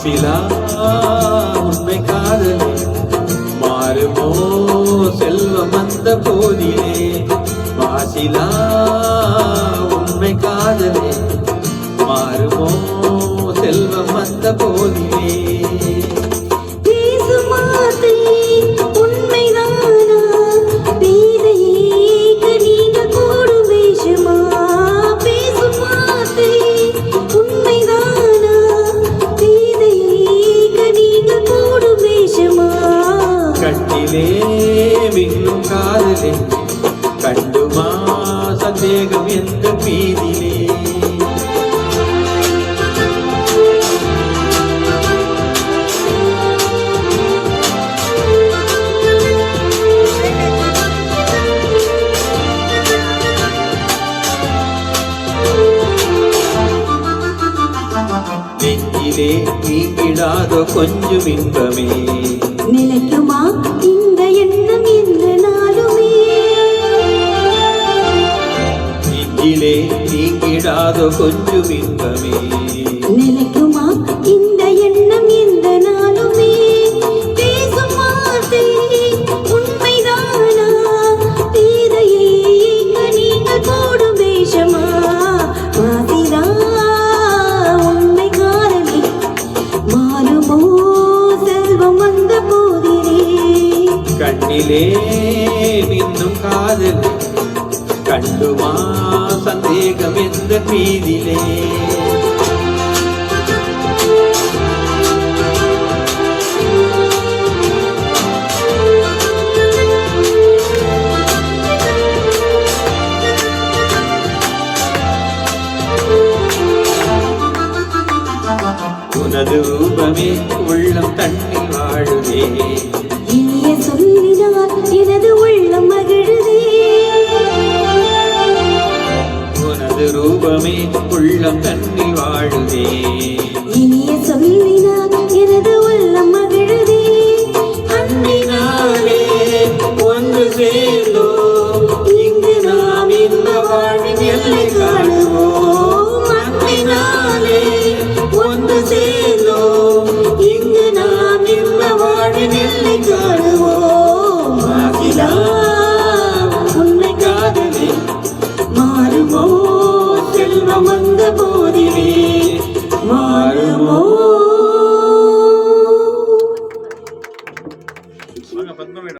மாசிலா உண்மை காதலே மாறுமோ செல்வம் அந்த போதிலே மாசிலா உண்மை காதலே மாறுமோ செல்வம் அந்த போதிலே கண்ணிலே மின்னும் காதலே கண்டுமா சந்தேகம் எந்த மீதிலே நெஞ்சிலே நீங்கிடாதோ கொஞ்சம் இன்பமே நிலைக்குமா இந்த எண்ணம் எந்த நாளுமே நெஞ்சிலே நீங்கிடாதோ கொஞ்சம் இன்பமே நிலைக்குமா இந்த எண்ணம் எந்த நாளுமே பேசும் வார்த்தை உண்மைதானா தீதையே நீங்கள் போடும் வேஷமா மாசிலா உண்மை காதலே மாறுமோ செல்வம் வந்த போதிலே கண்ணிலே மின்னும் காதல் கண்டுமா சந்தேகம் எந்த மீதிலே உனது ரூபமே உள்ளம் தண்ணில் வாழுதே இனிய சொல்லினால் எனது உள்ளம் மகிழுதே உனது ரூபமே உள்ளம் தண்ணில் வாழுதே இனிய சொல்லினால் எனது உள்ளம் மகிழுதே அன்பினாலே ஒன்று சேர்ந்தோ இங்கு நாம் இந்த வாழ்வின் எல்லை காணுவோம் அன்பினாலே ஒன்று சேர்ந்தோ இங்கு நாம் இந்த வாழ்வின் எல்லை காணுவோம் மாசிலா